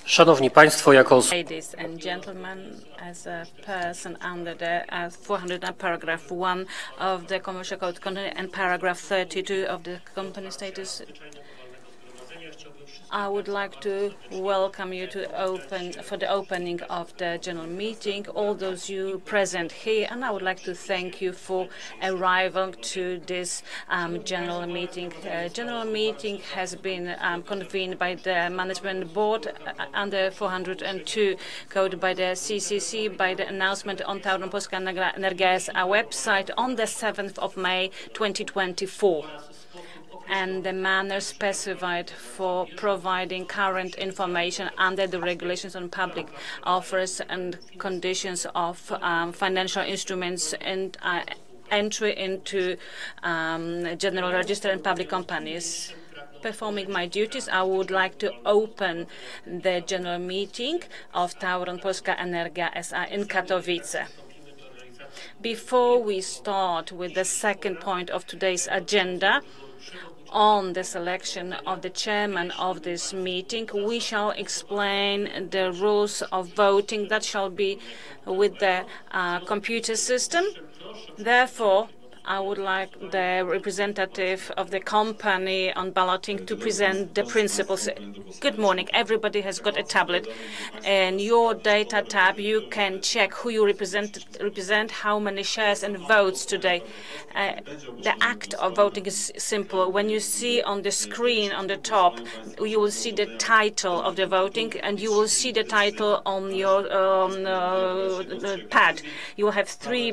Szanowni Państwo, jako Ladies and gentlemen, as a person under the 400 paragraph 1 of the Commercial Code and paragraph 32 of the company status, I would like to welcome you for the opening of the general meeting, all those you present here, and I would like to thank you for arrival to this general meeting. General meeting has been convened by the management board under 402 code by the CCC by the announcement on Tauron Polska Energia S.A. website on the 7th of May 2024. And the manner specified for providing current information under the regulations on public offers and conditions of financial instruments and entry into general register and public companies. Performing my duties, I would like to open the general meeting of Tauron Polska Energia S.A. in Katowice. Before we start with the second point of today's agenda, on the selection of the chairman of this meeting, we shall explain the rules of voting that shall be with the computer system. Therefore, I would like the representative of the company on balloting to present the principles. Good morning. Everybody has got a tablet. In your data tab, you can check who you represent, how many shares and votes today. The act of voting is simple. When you see on the screen on the top, you will see the title of the voting, and you will see the title on your pad. You will have three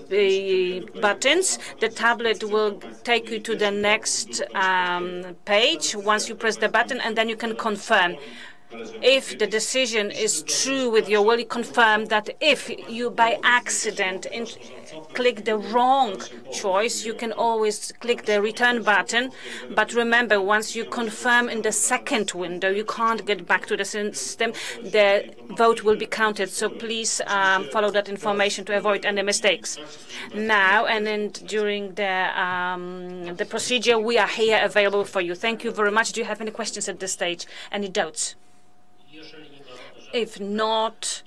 buttons. The tablet will take you to the next page once you press the button, and then you can confirm. If the decision is true with your will, you confirm that if you by accident click the wrong choice, you can always click the return button. But remember, once you confirm in the second window, you can't get back to the system. The vote will be counted. So please follow that information to avoid any mistakes. Now and then during the procedure, we are here available for you. Thank you very much. Do you have any questions at this stage? Any doubts? If not,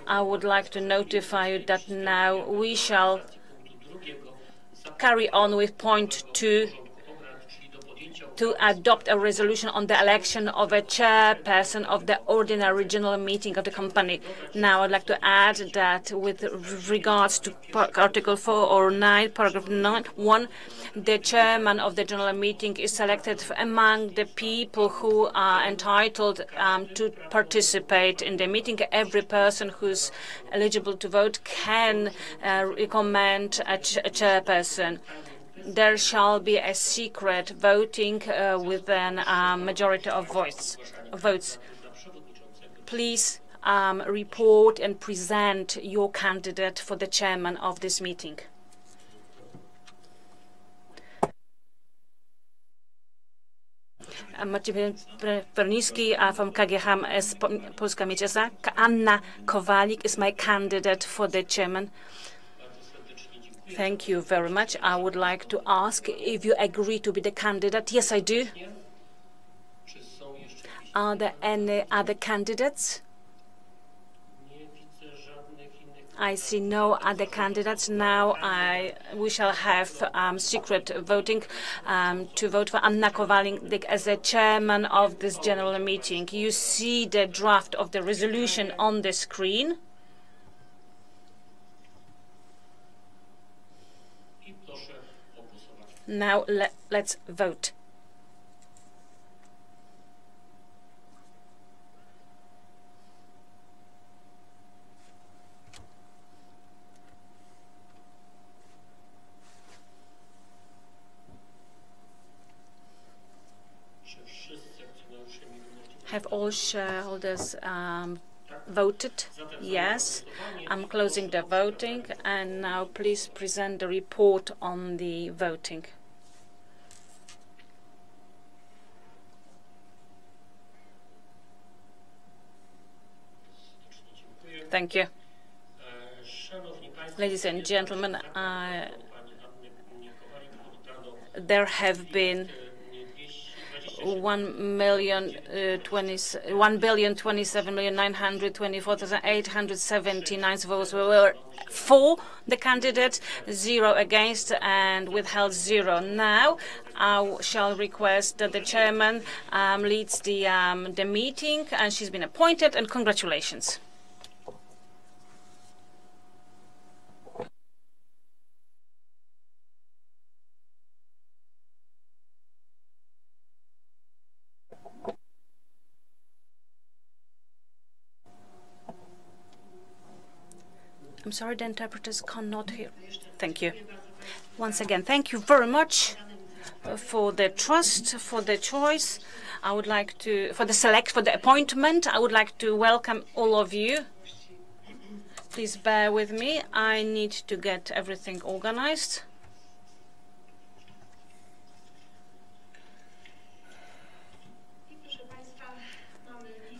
I would like to notify you that now we shall carry on with point 2 to adopt a resolution on the election of a chairperson of the ordinary general meeting of the company. Now, I'd like to add that with regards to Article 4 or 9, paragraph 1, the chairman of the general meeting is selected among the people who are entitled to participate in the meeting. Every person who's eligible to vote can recommend a chairperson. There shall be a secret voting with a majority of votes. Please report and present your candidate for the chairman of this meeting. Maciej Perniski from KGHM Polska Miedź S.A. Anna Kowalik is my candidate for the chairman. Thank you very much. I would like to ask if you agree to be the candidate. Yes, I do. Are there any other candidates? I see no other candidates. Now we shall have secret voting to vote for Anna Kowalik as the chairman of this general meeting. You see the draft of the resolution on the screen. Now let's vote. Have all shareholders voted? Yes. I'm closing the voting, and now please present the report on the voting. Thank you. Ladies and gentlemen, there have been 1,027,924,879 votes were for the candidate, 0 against, and withheld 0. Now, I shall request that the chairman leads the meeting, and she's been appointed, and congratulations. I'm sorry, the interpreters cannot hear. Thank you. Once again, thank you very much for the trust, for the choice. I would like to, for the appointment, I would like to welcome all of you. Please bear with me. I need to get everything organized.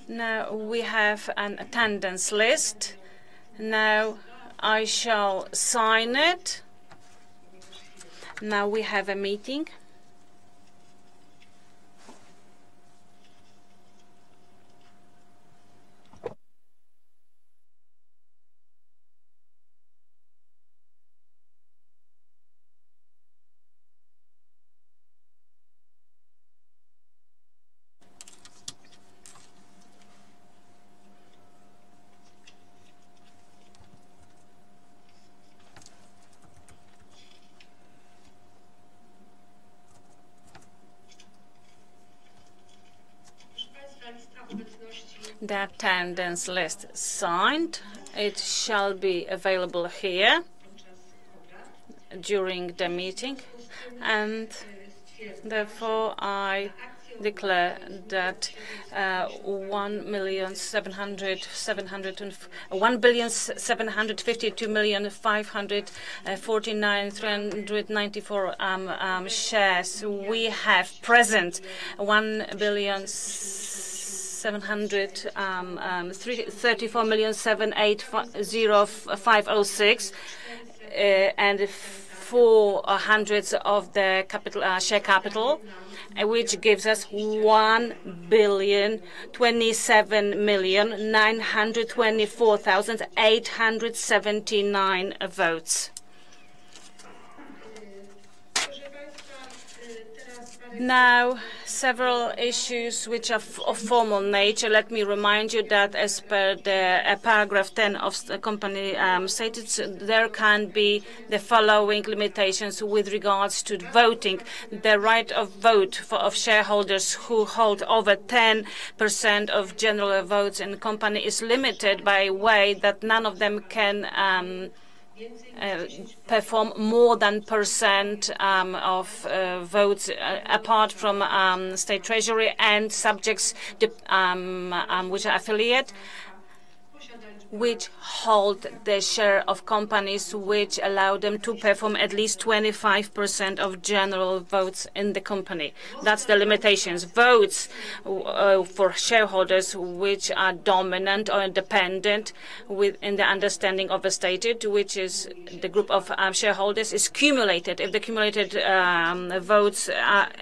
Now we have an attendance list. Now I shall sign it. Now we have a meeting. The attendance list signed. It shall be available here during the meeting, and therefore I declare that 1,752,549,394 shares. We have present 1,734,780,506 and 400 of the capital share capital, which gives us 1,027,924,879 votes. Now, several issues which are of formal nature. Let me remind you that as per the paragraph 10 of the company statutes, there can be the following limitations with regards to voting. The right of vote of shareholders who hold over 10% of general votes in the company is limited by way that none of them can perform more than % of votes apart from state treasury and subjects which are affiliate, which hold the share of companies which allow them to perform at least 25% of general votes in the company. That's the limitations. Votes for shareholders which are dominant or independent within the understanding of a statute, which is the group of shareholders, is cumulated. If the cumulated votes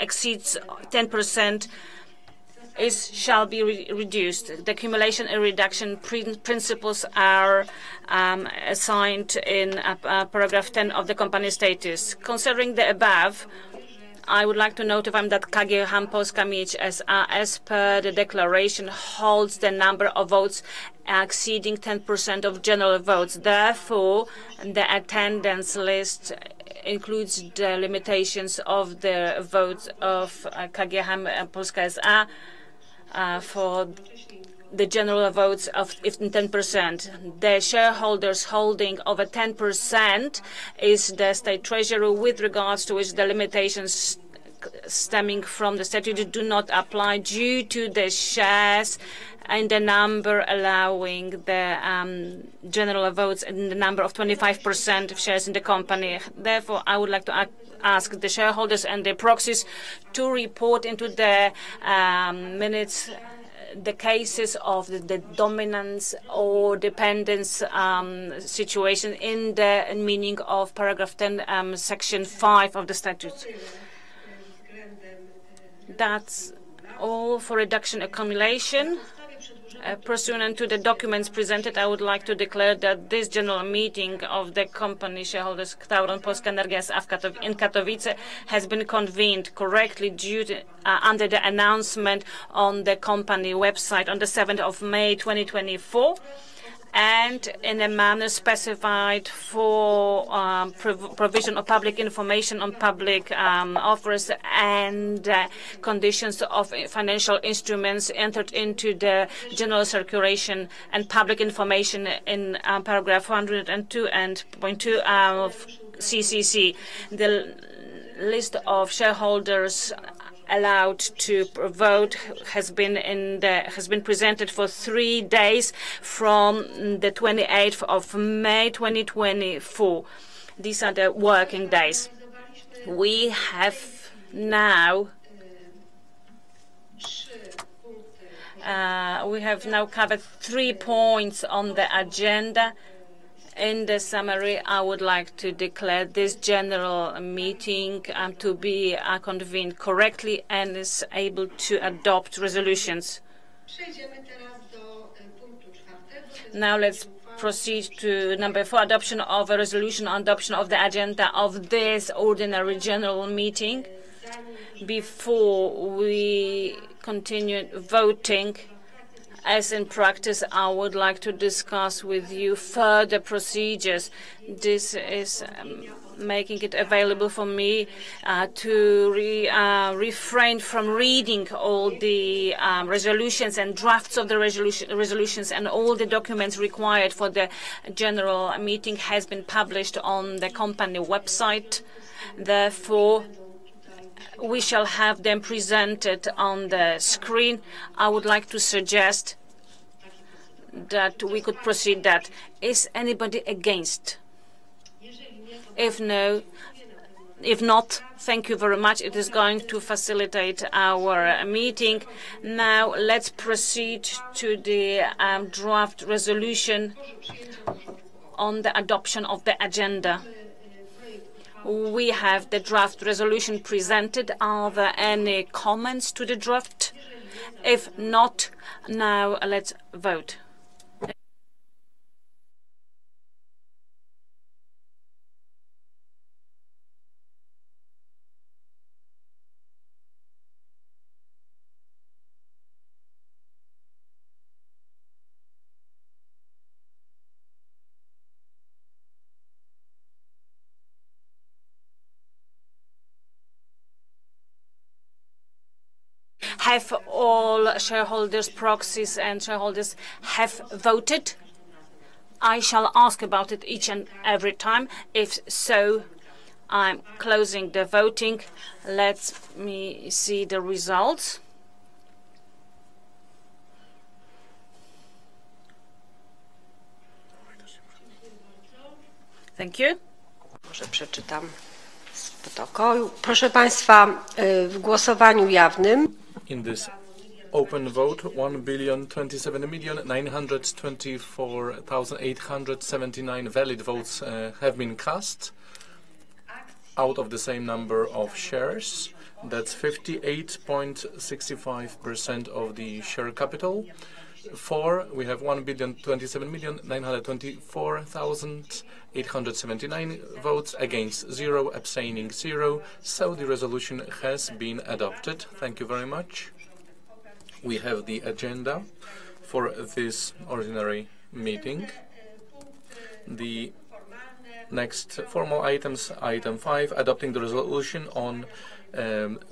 exceeds 10%, shall be reduced. The accumulation and reduction principles are assigned in paragraph 10 of the company status. Considering the above, I would like to notify that KGHM Polska Miedź S.A., as per the declaration, holds the number of votes exceeding 10% of general votes. Therefore, the attendance list includes the limitations of the votes of KGHM Polska S.A. For the general votes of 10%. The shareholders holding over 10% is the state treasury, with regards to which the limitations stemming from the statute do not apply due to the shares and the number allowing the general votes and the number of 25% of shares in the company. Therefore, I would like to ask the shareholders and the proxies to report into the minutes the cases of the dominance or dependence situation in the meaning of paragraph 10, section 5 of the statute. That's all for reduction accumulation. Pursuant to the documents presented, I would like to declare that this general meeting of the company shareholders Tauron Polska Energia S.A. in Katowice has been convened correctly under the announcement on the company website on the 7th of May 2024. And in a manner specified for provision of public information on public offers and conditions of financial instruments entered into the general circulation and public information in paragraph 102 and point 2 of CCC. The list of shareholders allowed to vote has been presented for 3 days from the 28th of May 2024. These are the working days. We have now covered 3 points on the agenda. In the summary, I would like to declare this general meeting to be convened correctly and is able to adopt resolutions. Now let's proceed to number 4, adoption of a resolution on adoption of the agenda of this ordinary general meeting. Before we continue voting, as in practice, I would like to discuss with you further procedures. This is making it available for me to refrain from reading all the resolutions and drafts of the resolutions, and all the documents required for the general meeting has been published on the company website. Therefore, we shall have them presented on the screen. I would like to suggest that we could proceed that. Is anybody against? If not, thank you very much. It is going to facilitate our meeting. Now let's proceed to the draft resolution on the adoption of the agenda. We have the draft resolution presented. Are there any comments to the draft? If not, now let's vote. Have all shareholders, proxies, and shareholders have voted? I shall ask about it each and every time. If so, I'm closing the voting. Let me see the results. Thank you. Może przeczytam z protokołu. Proszę Państwa, w głosowaniu jawnym in this open vote, 1,027,924,879 valid votes have been cast out of the same number of shares. That's 58.65% of the share capital. For, we have 1,027,924,879 votes, against 0, abstaining 0. So the resolution has been adopted. Thank you very much. We have the agenda for this ordinary meeting. The next formal items, item 5, adopting the resolution on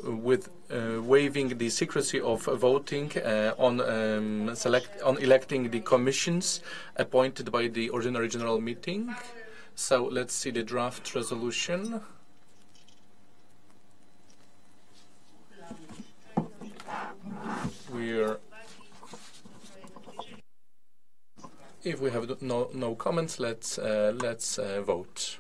waiving the secrecy of voting on electing the commissions appointed by the ordinary general meeting. So let's see the draft resolution. If we have no comments, let's vote.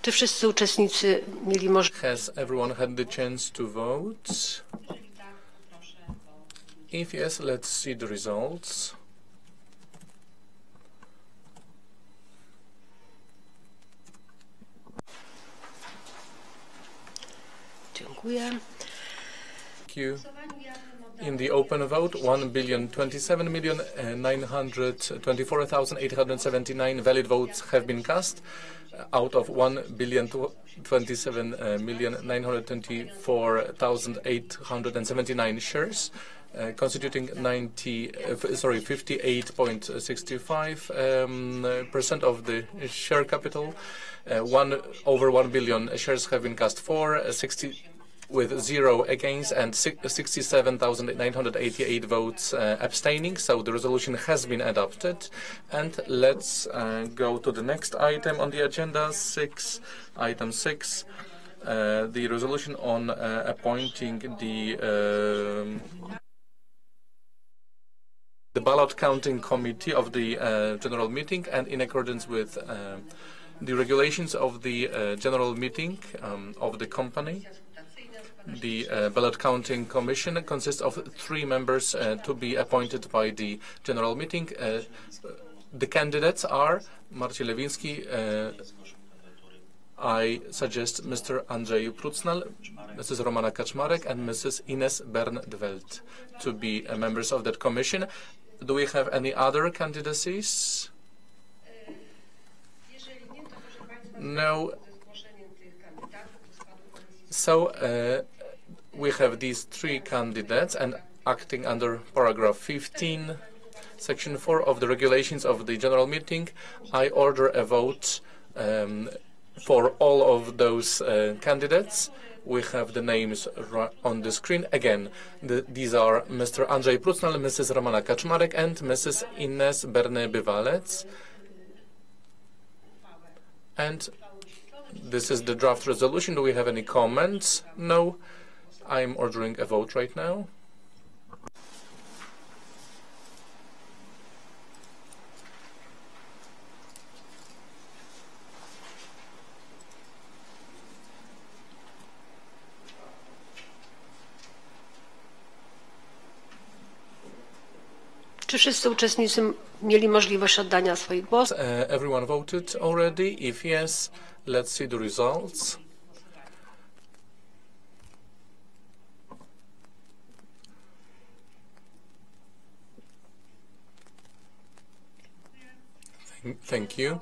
Czy wszyscy uczestnicy mieli możliwość? Has everyone had the chance to vote? If yes, let's see the results. Dziękuję. Thank you. In the open vote, 1,027,924,879 valid votes have been cast out of 1,027,924,879 shares, constituting 58.65% of the share capital. Over 1 billion shares have been cast for, with 0 against and 67,988 votes abstaining. So the resolution has been adopted. And let's go to the next item on the agenda, item 6, the resolution on appointing the ballot counting committee of the general meeting, and in accordance with the regulations of the general meeting of the company. The ballot counting commission consists of 3 members to be appointed by the general meeting. The candidates are Marcin Lewiński. I suggest Mr. Andrzej Prucnal, Mrs. Romana Kaczmarek, and Mrs. Ines Bern-Dwelt to be members of that commission. Do we have any other candidacies? No. So we have these 3 candidates, and acting under paragraph 15, section 4 of the regulations of the general meeting, I order a vote for all of those candidates. We have the names on the screen. Again, these are Mr. Andrzej Prucnal, Mrs. Romana Kaczmarek, and Mrs. Ines Berne-Bywalec. And this is the draft resolution. Do we have any comments? No. I'm ordering a vote right now. Czy wszyscy uczestnicy mieli możliwość oddania swoich głosów? Everyone voted already? If yes, let's see the results. Thank you.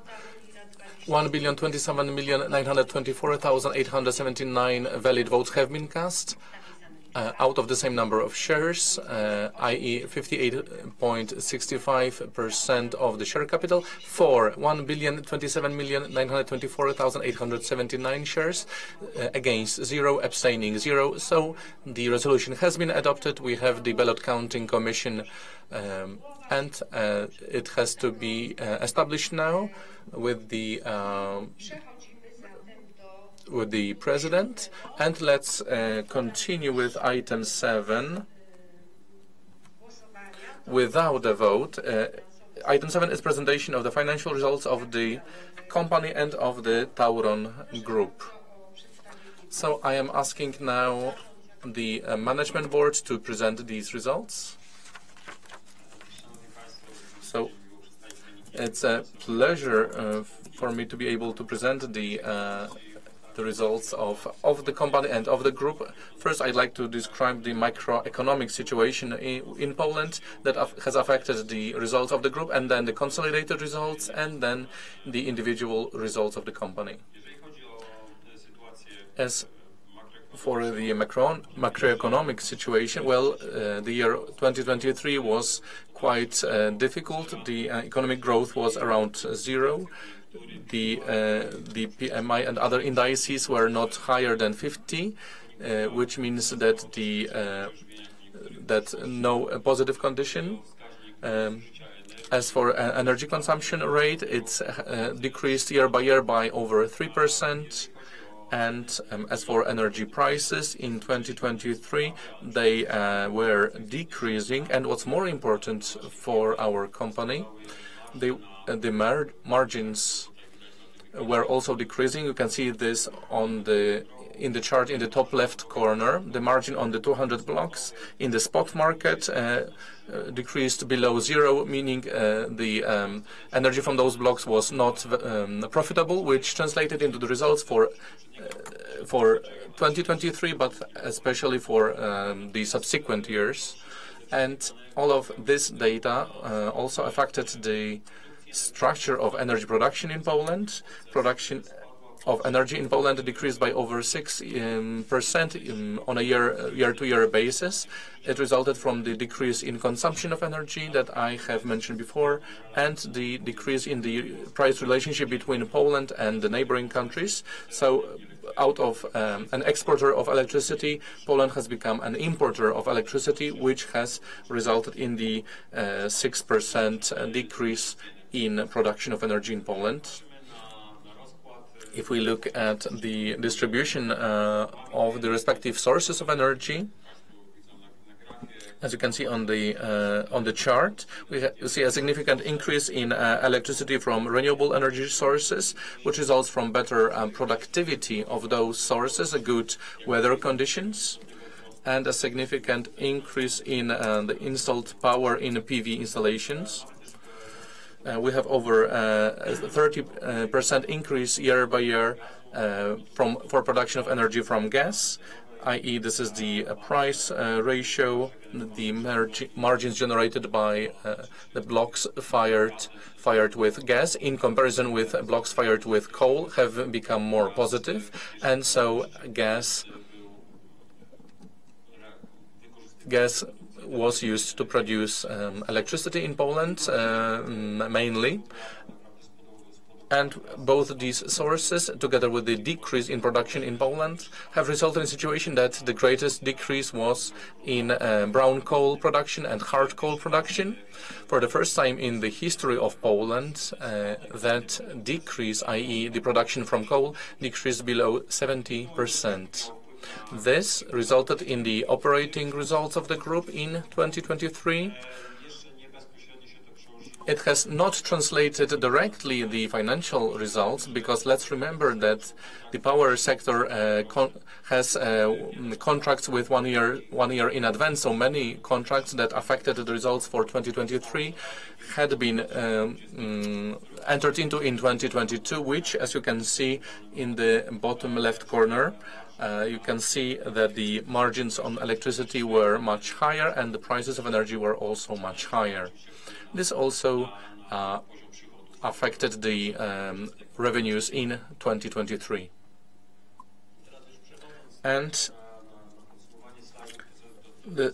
1,027,924,879 valid votes have been cast out of the same number of shares, i.e. 58.65% of the share capital, for 1,027,924,879 shares, against 0, abstaining 0. So the resolution has been adopted. We have the ballot counting commission, and it has to be established now with the president. And let's continue with item 7 without a vote. Item 7 is presentation of the financial results of the company and of the Tauron Group. So I am asking now the management board to present these results. So it's a pleasure for me to be able to present the results of the company and of the group. First, I'd like to describe the macroeconomic situation in Poland that has affected the results of the group, and then the consolidated results, and then the individual results of the company. As for the macroeconomic situation, well, the year 2023 was quite difficult. The economic growth was around 0. The PMI and other indices were not higher than 50, which means that no positive condition. As for energy consumption rate, it's decreased year by year by over 3%. And as for energy prices in 2023, they were decreasing. And what's more important for our company, the margins were also decreasing. You can see this in the chart in the top left corner. The margin on the 200 blocks in the spot market decreased below zero, meaning the energy from those blocks was not profitable, which translated into the results for 2023, but especially for the subsequent years. And all of this data also affected the structure of energy production in Poland. Production of energy in Poland decreased by over 6% on a year-to-year basis. It resulted from the decrease in consumption of energy that I have mentioned before, and the decrease in the price relationship between Poland and the neighboring countries. So out of an exporter of electricity, Poland has become an importer of electricity, which has resulted in the 6% decrease in production of energy in Poland. If we look at the distribution of the respective sources of energy, as you can see on the chart, we see a significant increase in electricity from renewable energy sources, which results from better productivity of those sources, good weather conditions, and a significant increase in the installed power in PV installations. We have over a 30% increase year by year for production of energy from gas, i.e. this is the price ratio, the margins generated by the blocks fired with gas in comparison with blocks fired with coal have become more positive, and so gas was used to produce electricity in Poland mainly. And both these sources, together with the decrease in production in Poland, have resulted in a situation that the greatest decrease was in brown coal production and hard coal production. For the first time in the history of Poland, that decrease, i.e. the production from coal, decreased below 70%. This resulted in the operating results of the group in 2023. It has not translated directly the financial results, because let's remember that the power sector has contracts with one year in advance. So many contracts that affected the results for 2023 had been entered into in 2022, which, as you can see in the bottom left corner, you can see that the margins on electricity were much higher and the prices of energy were also much higher. This also affected the revenues in 2023. And the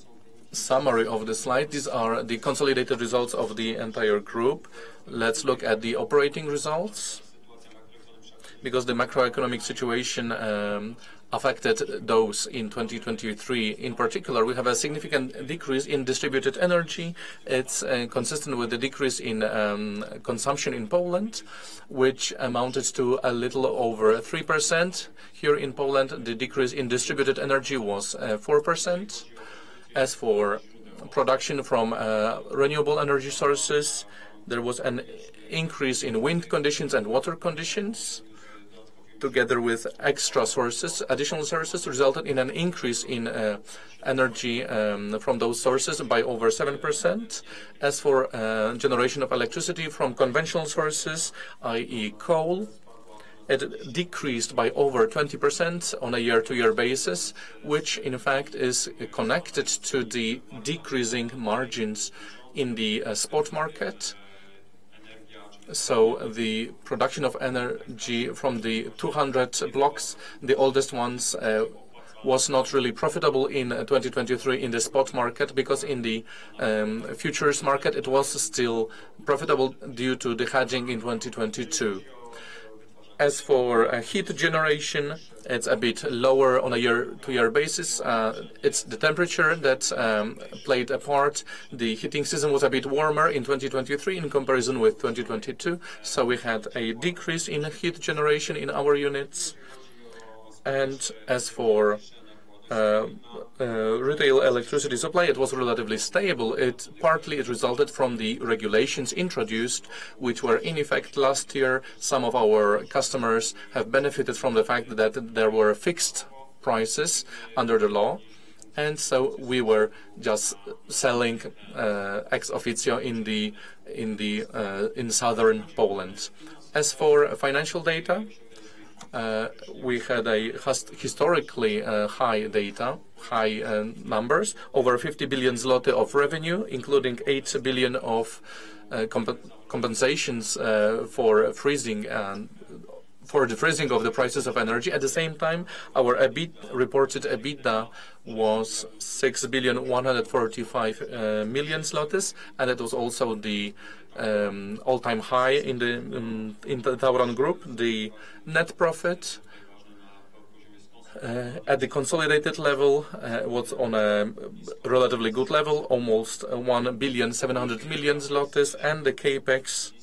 summary of the slide, these are the consolidated results of the entire group. Let's look at the operating results, because the macroeconomic situation affected those in 2023. In particular, we have a significant decrease in distributed energy. It's consistent with the decrease in consumption in Poland, which amounted to a little over 3%. Here in Poland, the decrease in distributed energy was 4%. As for production from renewable energy sources, there was an increase in wind conditions and water conditions. Together with extra sources, additional sources, resulted in an increase in energy from those sources by over 7%. As for generation of electricity from conventional sources, i.e. coal, it decreased by over 20% on a year-to-year basis, which in fact is connected to the decreasing margins in the spot market. So the production of energy from the 200 blocks, the oldest ones, was not really profitable in 2023 in the spot market, because in the futures market it was still profitable due to the hedging in 2022. As for heat generation, it's a bit lower on a year-to-year basis. It's the temperature that played a part. The heating season was a bit warmer in 2023 in comparison with 2022, so we had a decrease in heat generation in our units. And as for retail electricity supply, it was relatively stable. Partly it resulted from the regulations introduced, which were in effect last year. Some of our customers have benefited from the fact that there were fixed prices under the law, and so we were just selling ex officio in southern Poland. As for financial data, we had a historically high numbers, over 50 billion zloty of revenue, including 8 billion of compensations for the freezing of the prices of energy. At the same time, our reported EBITDA was 6,145,000,000 zlotys, and it was also the all-time high in the Tauron Group. The net profit at the consolidated level was on a relatively good level, almost 1,700,000,000 zlotys, and the capex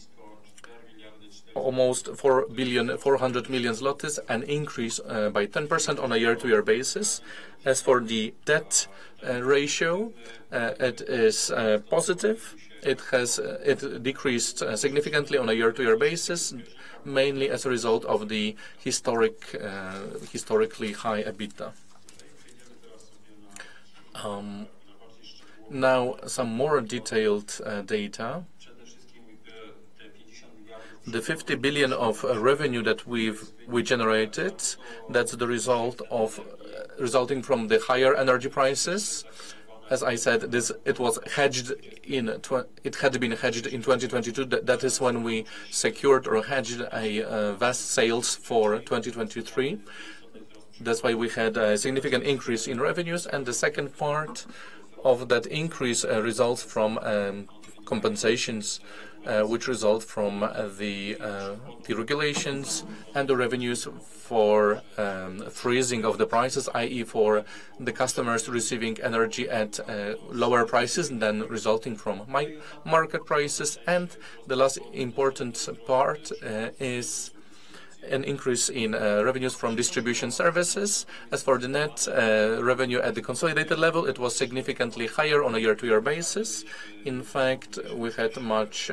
almost 4,400,000,000 zlotys, an increase by 10% on a year-to-year basis. As for the debt ratio, it is positive. It decreased significantly on a year-to-year basis, mainly as a result of the historically high EBITDA. Now, some more detailed data. The 50 billion of revenue that we generated, that's the resulting from the higher energy prices. As I said, it had been hedged in 2022. That is when we secured or hedged a vast sales for 2023. That's why we had a significant increase in revenues, and the second part of that increase results from compensations which result from the regulations and the revenues for freezing of the prices, i.e. for the customers receiving energy at lower prices than resulting from market prices. And the last important part is an increase in revenues from distribution services. As for the net revenue at the consolidated level, it was significantly higher on a year-to-year basis. In fact, we had much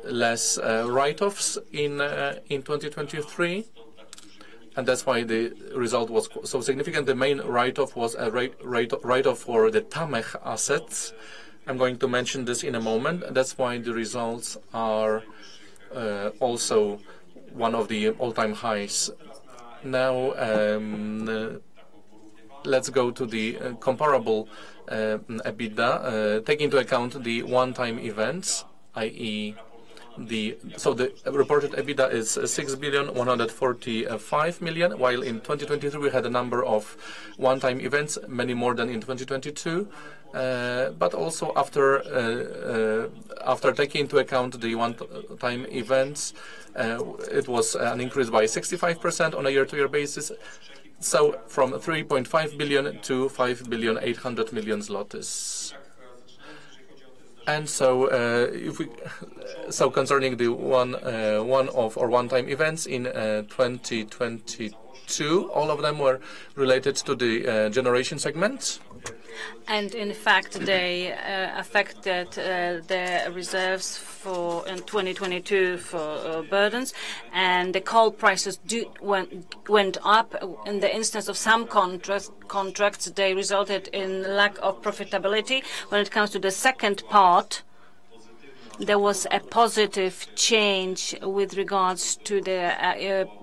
less write-offs in 2023, and that's why the result was so significant. The main write-off was a write-off for the Tamech assets. I'm going to mention this in a moment. That's why the results are also one of the all-time highs. Now, let's go to the comparable EBITDA, taking into account the one-time events, i.e. the reported EBITDA is 6,145,000,000, while in 2023 we had a number of one-time events, many more than in 2022. But also after taking into account the one-time events, it was an increase by 65% on a year-to-year basis. So from 3.5 billion to 5,800,000,000 zlotys. And so, concerning the one-off or one-time events in 2022, all of them were related to the generation segment. And in fact, they affected the reserves in 2022 for burdens, and the coal prices went up. In the instance of some contracts, they resulted in lack of profitability. When it comes to the second part, there was a positive change with regards to the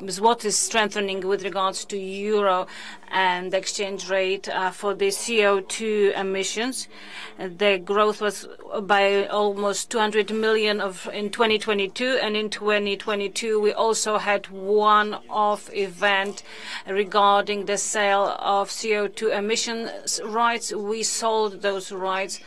zloty strengthening with regards to euro and the exchange rate for the CO2 emissions. The growth was by almost 200 million in 2022, and in 2022 we also had one-off event regarding the sale of CO2 emissions rights. We sold those rights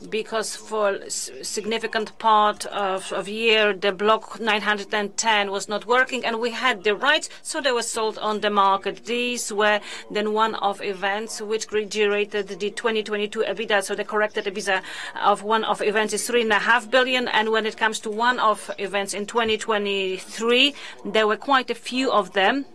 because for a significant part of year, the block 910 was not working, and we had the rights, so they were sold on the market. These were then one-off events which generated the 2022 EBITDA. So the corrected EBITDA of one-off events is 3.5 billion, and when it comes to one-off events in 2023, there were quite a few of them.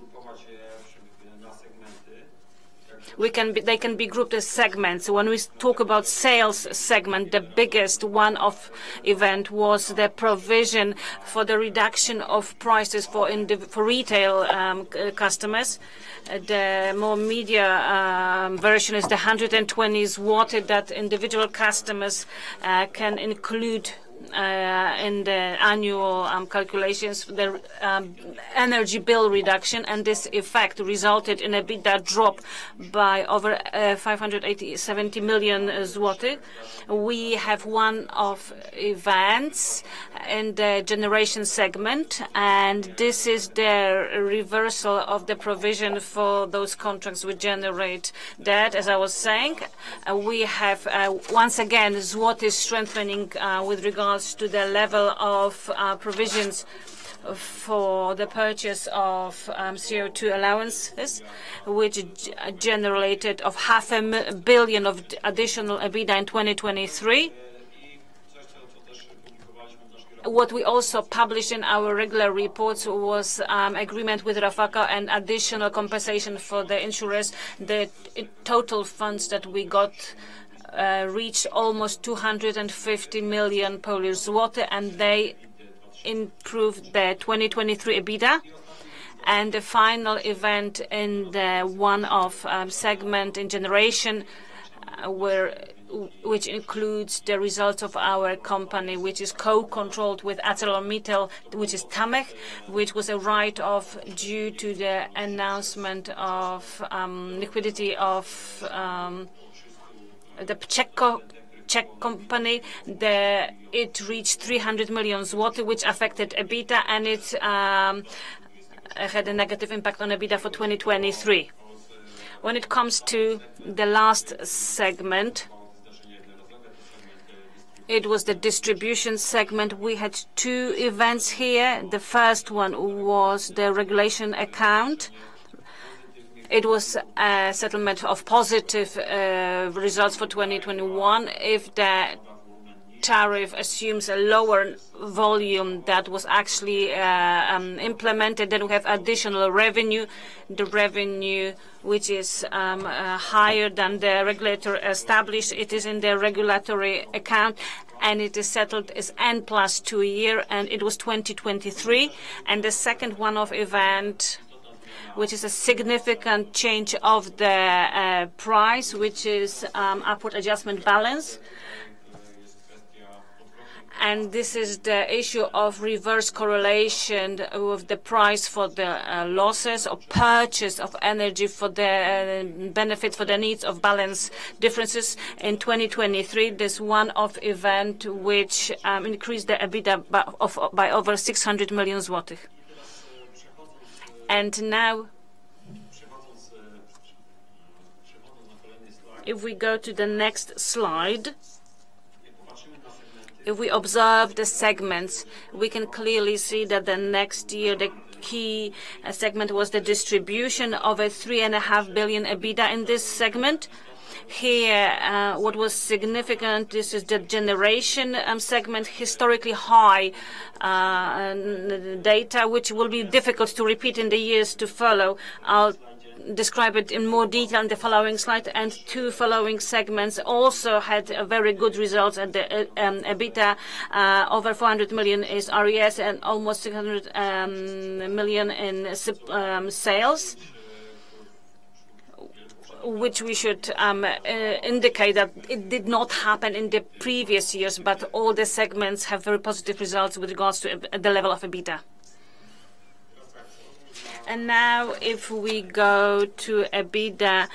they can be grouped as segments. When we talk about sales segment, the biggest one-off event was the provision for the reduction of prices for retail customers. The more media version is the 120 zloty that individual customers can include in the annual calculations, the energy bill reduction, and this effect resulted in a EBITDA drop by over 570 million zloty. We have one-off events in the generation segment, and this is the reversal of the provision for those contracts which generate debt. As I was saying, we have once again zloty strengthening with regards to the level of provisions for the purchase of CO2 allowances, which generated of 500 million of additional EBITDA in 2023. What we also published in our regular reports was agreement with Rafako and additional compensation for the insurers. The total funds that we got reached almost 250 million Polish zloty, and they improved the 2023 EBITDA. And the final event in the one-off segment in generation, which includes the results of our company, which is co-controlled with ArcelorMittal, which is Tamek, which was a write-off due to the announcement of liquidity of the Czech company. It reached 300 million zloty, which affected EBITDA, and it had a negative impact on EBITDA for 2023. When it comes to the last segment, it was the distribution segment. We had two events here. The first one was the regulation account. It was a settlement of positive results for 2021. If the tariff assumes a lower volume that was actually implemented, then we have additional revenue. The revenue which is higher than the regulator established, it is in the regulatory account, and it is settled as N+2 year, and it was 2023. And the second one-off event, which is a significant change of the price, which is upward adjustment balance. And this is the issue of reverse correlation with the price for the losses or purchase of energy for the benefit for the needs of balance differences. In 2023, this one-off event which increased the EBITDA by over 600 million zlotych. And now, if we go to the next slide, if we observe the segments, we can clearly see that the next year the key segment was the distribution of a 3.5 billion EBITDA in this segment. Here, what was significant, this is the generation segment, historically high data, which will be difficult to repeat in the years to follow. I'll describe it in more detail in the following slide. And two following segments also had very good results at the EBITDA. Over 400 million is RES and almost 600 million in sales, which we should indicate that it did not happen in the previous years, but all the segments have very positive results with regards to the level of EBITDA. And now, if we go to EBITDA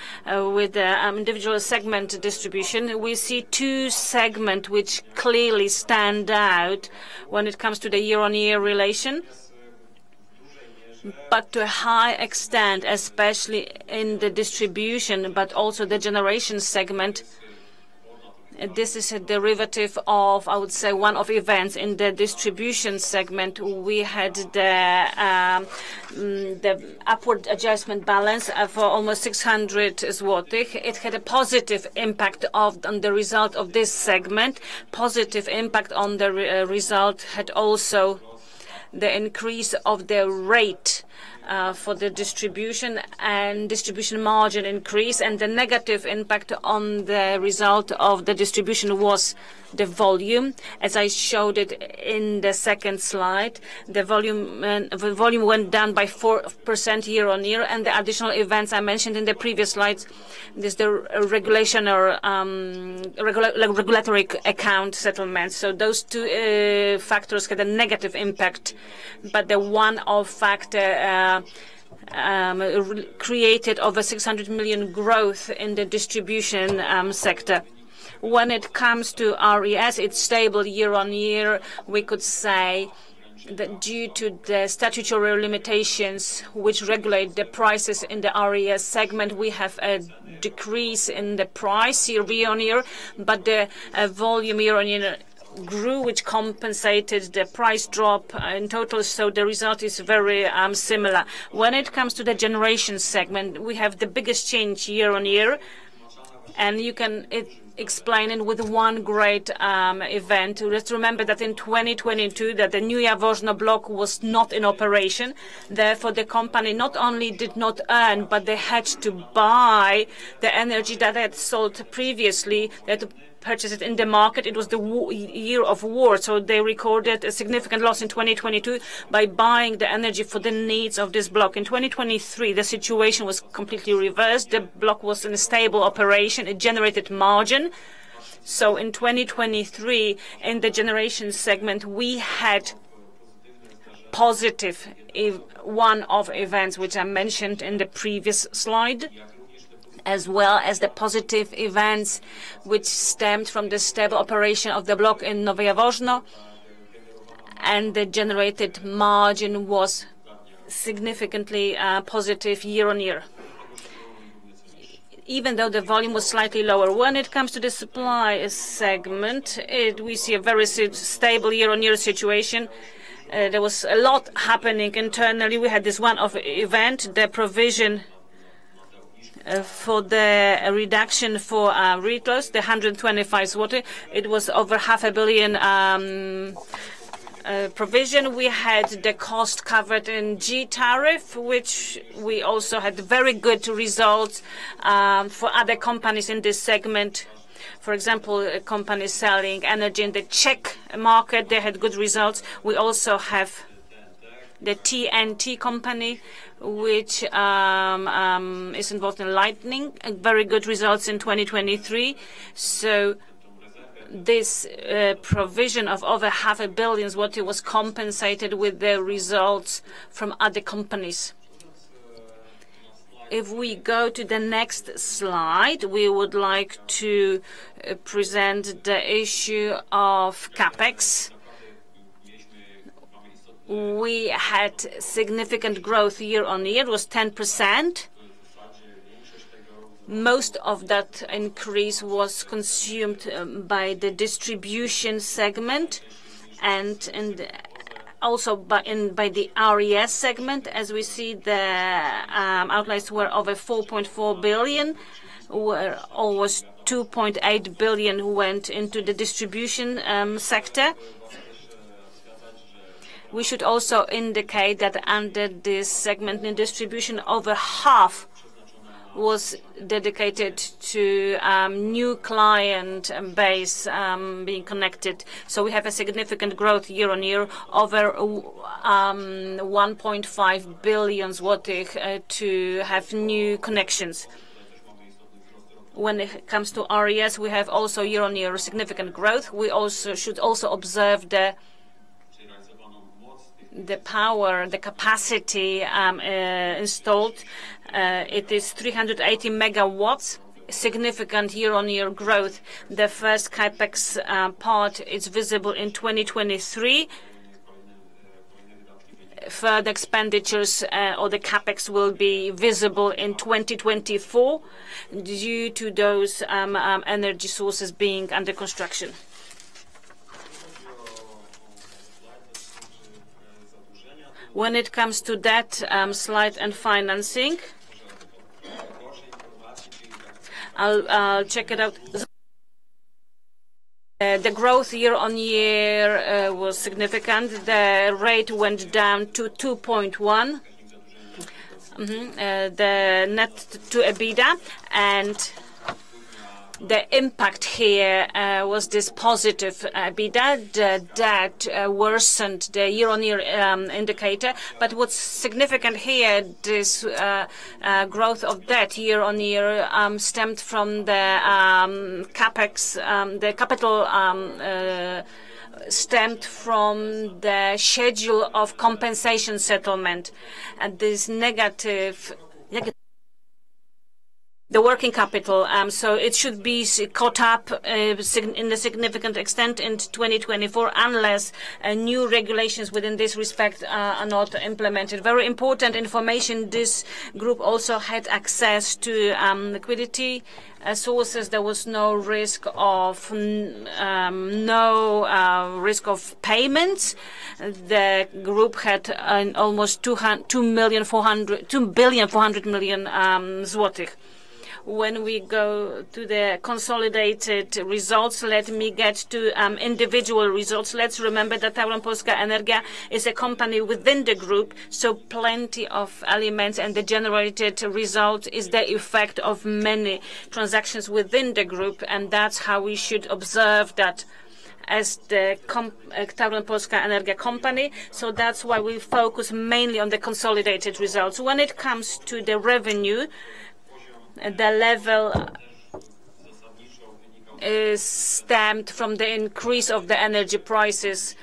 with the individual segment distribution, we see two segments which clearly stand out when it comes to the year-on-year relation. But to a high extent, especially in the distribution, but also the generation segment, this is a derivative of, I would say, one-off events. In the distribution segment, we had the upward adjustment balance for almost 600 zlotych. It had a positive impact on the result of this segment. Positive impact on the result had also the increase of the rate for the distribution and distribution margin increase, and the negative impact on the result of the distribution was the volume. As I showed it in the second slide, the volume went down by 4% year on year, and the additional events I mentioned in the previous slides, there's the regulation or regulatory account settlement. So those two factors had a negative impact, but the one-off factor created over 600 million growth in the distribution sector. When it comes to RES, it's stable year on year. We could say that due to the statutory limitations which regulate the prices in the RES segment, we have a decrease in the price year on year, but the volume year on year grew, which compensated the price drop in total, so the result is very similar. When it comes to the generation segment, we have the biggest change year on year, and you can explain it with one great event. Let's remember that in 2022 that the new Jaworzno block was not in operation. Therefore, the company not only did not earn, but they had to buy the energy that they had sold previously. They had to purchase it in the market. It was the year of war, so they recorded a significant loss in 2022 by buying the energy for the needs of this block. In 2023, the situation was completely reversed. The block was in a stable operation. It generated margin. So in 2023, in the generation segment, we had positive one-off events, which I mentioned in the previous slide, as well as the positive events which stemmed from the stable operation of the block in Nowe Jaworzno, and the generated margin was significantly positive year on year, even though the volume was slightly lower. When it comes to the supply segment, we see a very stable year-on-year situation. There was a lot happening internally. We had this one-off event, the provision for the reduction for retailers, the 125 zloty. It was over 500 million provision. We had the cost covered in G tariff, which we also had very good results for other companies in this segment. For example, companies selling energy in the Czech market, they had good results. We also have the TNT company, which is involved in lighting, very good results in 2023. So this provision of over 500 million zloty was compensated with the results from other companies. If we go to the next slide, we would like to present the issue of CapEx. We had significant growth year on year. It was 10%. Most of that increase was consumed by the distribution segment and also by the RES segment. As we see, the outlays were over 4.4 billion, where almost 2.8 billion went into the distribution sector. We should also indicate that under this segment in distribution, over half was dedicated to new client base being connected. So we have a significant growth year on year, over 1.5 billion zlotych to have new connections. When it comes to RES, we have also year on year significant growth. We also should also observe the power, the capacity installed. It is 380 megawatts, significant year-on-year growth. The first capex part is visible in 2023. Further expenditures or the capex will be visible in 2024 due to those energy sources being under construction. When it comes to debt slide and financing, I'll check it out. The growth year on year was significant. The rate went down to 2.1. the net to EBITDA, and the impact here was this positive EBITDA. The debt worsened the year-on-year indicator, but what's significant here, this growth of debt year-on-year stemmed from the capex, the capital stemmed from the schedule of compensation settlement, and this negative the working capital, so it should be caught up in a significant extent in 2024 unless new regulations within this respect are not implemented. Very important information, this group also had access to liquidity sources. There was no risk of risk of payments. The group had almost 2.4 billion złotych. When we go to the consolidated results, let me get to individual results. Let's remember that Tauron Polska Energia is a company within the group, so plenty of elements, and the generated result is the effect of many transactions within the group, and that's how we should observe that as the Tauron Polska Energia company. So that's why we focus mainly on the consolidated results. When it comes to the revenue, the level is stemmed from the increase of the energy prices,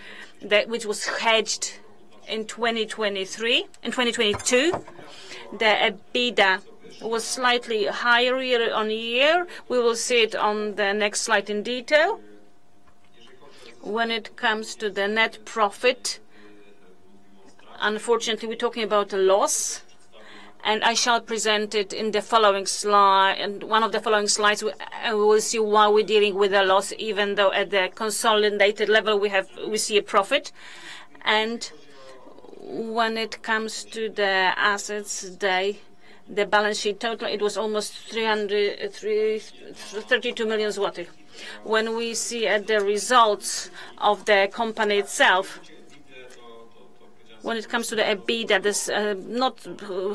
which was hedged in 2023. In 2022, the EBITDA was slightly higher year on year. We will see it on the next slide in detail. When it comes to the net profit, unfortunately, we're talking about a loss, and I shall present it in the following slide. And one of the following slides, we will see why we're dealing with a loss, even though at the consolidated level we see a profit. And when it comes to the assets, the balance sheet total, it was almost 32 million złotych. When we see at the results of the company itself, when it comes to the EBITDA, there's not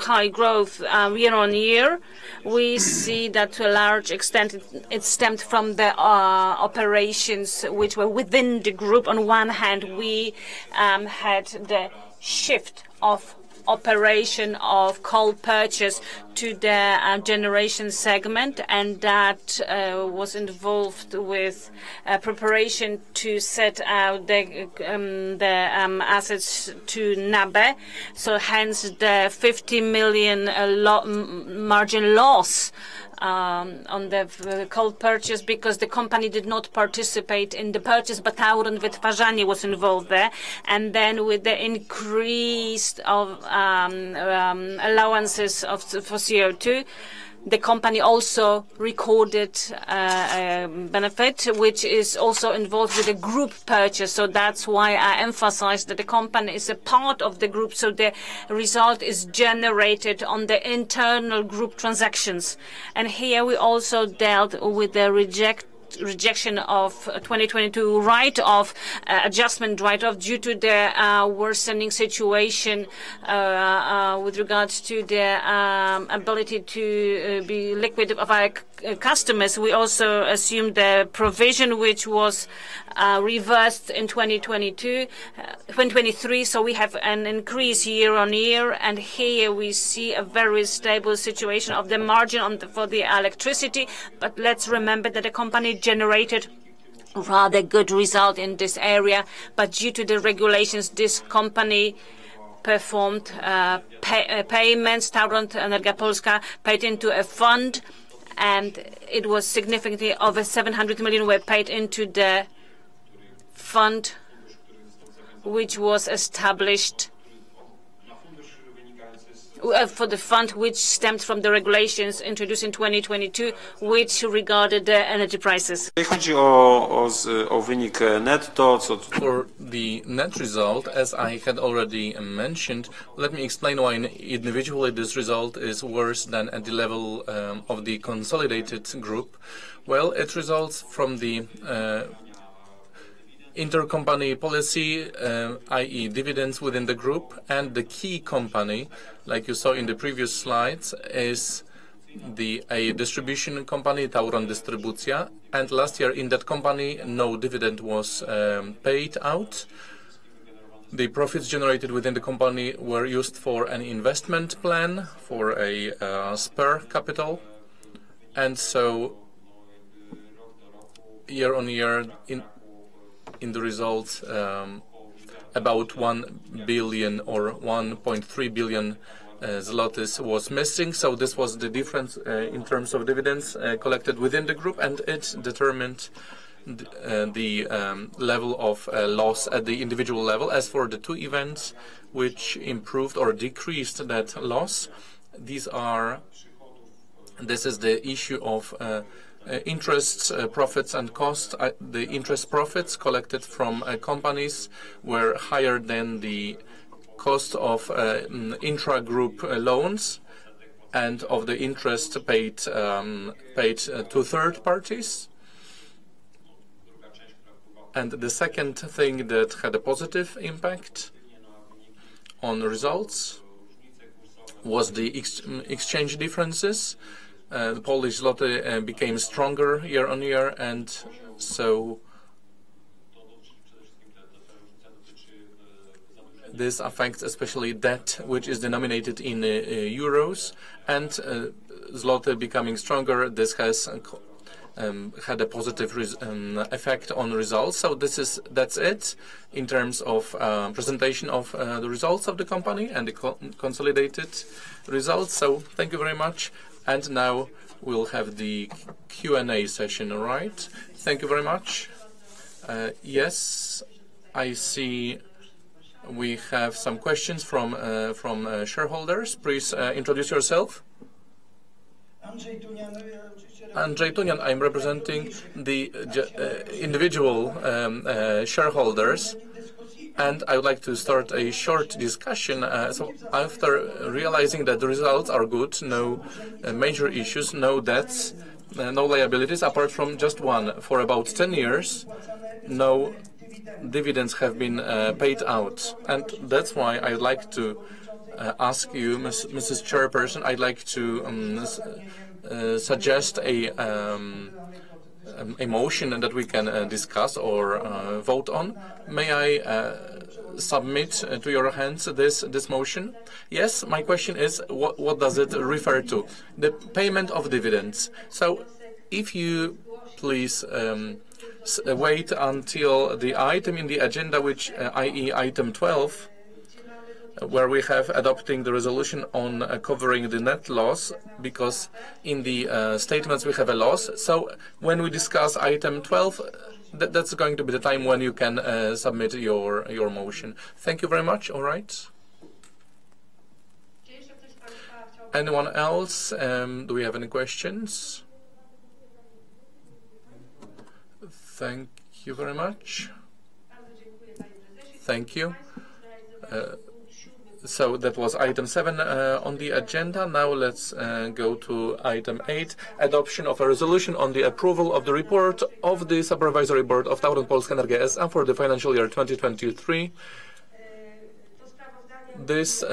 high growth year on year. We see that to a large extent it stemmed from the operations which were within the group. On one hand, we had the shift of operation of coal purchase to the generation segment, and that was involved with preparation to set out the assets to NABE. So hence the 50 million margin loss on the coal purchase, because the company did not participate in the purchase, but Tauron Wytwarzanie was involved there. And then with the increase of allowances for CO2, the company also recorded a benefit, which is also involved with the group purchase. So that's why I emphasize that the company is a part of the group. So the result is generated on the internal group transactions. And here we also dealt with the rejection of 2022 write-off, adjustment write-off, due to the worsening situation with regards to the ability to be liquid of our customers. We also assumed the provision which was reversed in 2023. So we have an increase year on year, and here we see a very stable situation of the margin for the electricity. But let's remember that the company generated rather good result in this area, but due to the regulations, this company performed payments. Tauron Energia Polska paid into a fund, and it was significantly over 700 million were paid into the fund which was established for the fund which stemmed from the regulations introduced in 2022, which regarded the energy prices. For the net result, as I had already mentioned, let me explain why individually this result is worse than at the level of the consolidated group. Well, it results from the intercompany policy, i.e. dividends within the group, and the key company, like you saw in the previous slides, is a distribution company, Tauron Dystrybucja, and last year in that company no dividend was paid out. The profits generated within the company were used for an investment plan, for a spare capital, and so year on year in the results about 1 billion or 1.3 billion zlotys was missing. So this was the difference in terms of dividends collected within the group, and it determined the level of loss at the individual level. As for the two events which improved or decreased that loss, this is the issue of interests, profits and costs. The interest profits collected from companies were higher than the cost of intra-group loans and of the interest paid to third parties. And the second thing that had a positive impact on the results was the exchange differences. The Polish zloty became stronger year on year, and so this affects especially debt which is denominated in euros, and zloty becoming stronger. This has had a positive effect on results. So that's it in terms of presentation of the results of the company and the consolidated results. So thank you very much. And now we'll have the Q&A session, all right? Thank you very much. Yes, I see we have some questions from shareholders. Please introduce yourself. Andrzej Tunian, I'm representing the individual shareholders, and I would like to start a short discussion. So after realizing that the results are good, no major issues, no debts, no liabilities, apart from just one, for about 10 years, no dividends have been paid out. And that's why I'd like to ask you, Mrs. Chairperson, I'd like to suggest a motion that we can discuss or vote on. May I submit to your hands this motion? Yes, my question is, what does it refer to? The payment of dividends. So if you please wait until the item in the agenda, which i.e. item 12, where we have adopting the resolution on covering the net loss, because in the statements we have a loss. So when we discuss item 12, that's going to be the time when you can submit your motion. Thank you very much. All right. Anyone else? Do we have any questions? Thank you very much. Thank you. So that was item 7 on the agenda. Now let's go to item 8, adoption of a resolution on the approval of the report of the Supervisory Board of Tauron Polska Energia S.A. for the financial year 2023. This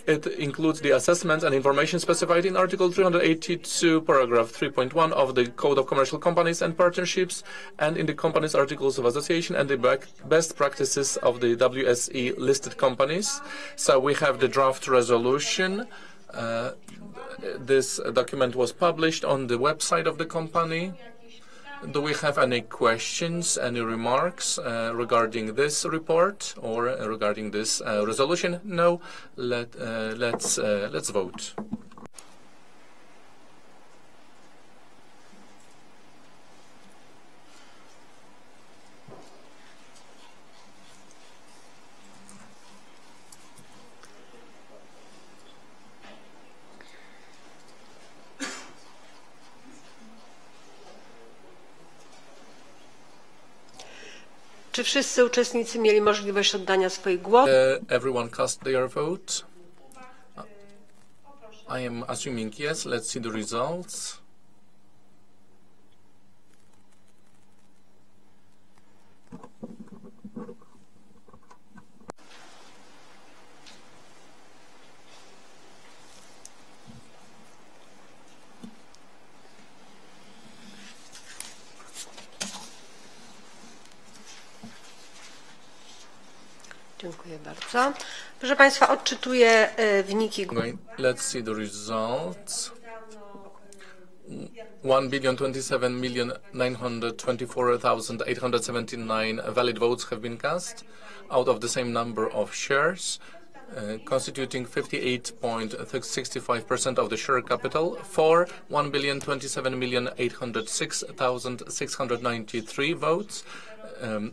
it includes the assessments and information specified in Article 382, paragraph 3.1 of the Code of Commercial Companies and Partnerships, and in the company's articles of association, and the best practices of the WSE listed companies. So we have the draft resolution. This document was published on the website of the company. Do we have any questions, any remarks regarding this report or regarding this resolution? No. Let's vote. Czy wszyscy uczestnicy mieli możliwość oddania swoich głosów? Everyone cast their vote. I am assuming yes. Let's see the results. Dziękuję bardzo. Proszę Państwa, odczytuję wyniki. Let's see the results. 1,027,924,879 valid votes have been cast out of the same number of shares, constituting 58.65% of the share capital. For 1,027,806,693 votes,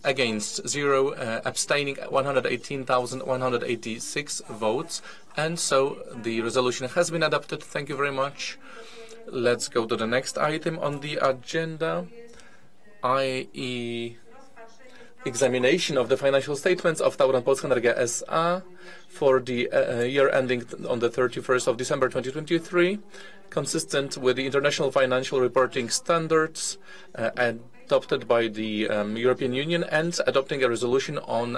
against 0, abstaining 118,186 votes, and so the resolution has been adopted. Thank you very much. Let's go to the next item on the agenda, i.e. examination of the financial statements of Tauron Polska Energia S.A. for the year ending on the 31st of December 2023, consistent with the international financial reporting standards adopted by the European Union, and adopting a resolution on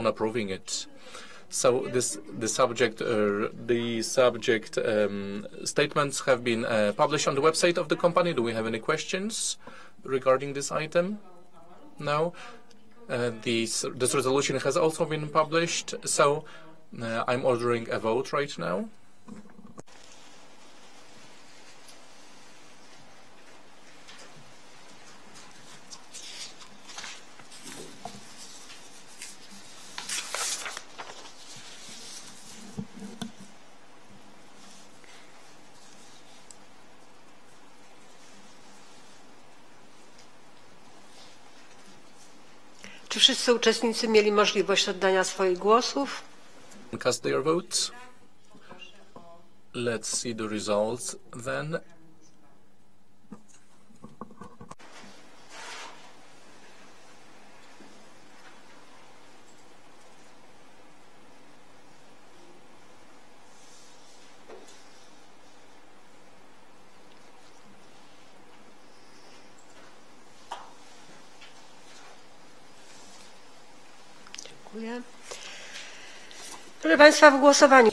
approving it. So the subject statements have been published on the website of the company. Do we have any questions regarding this item? No. This resolution has also been published, so I'm ordering a vote right now. Czy wszyscy uczestnicy mieli możliwość oddania swoich głosów? Cast their votes. Let's see the results then. Proszę Państwa, w głosowaniu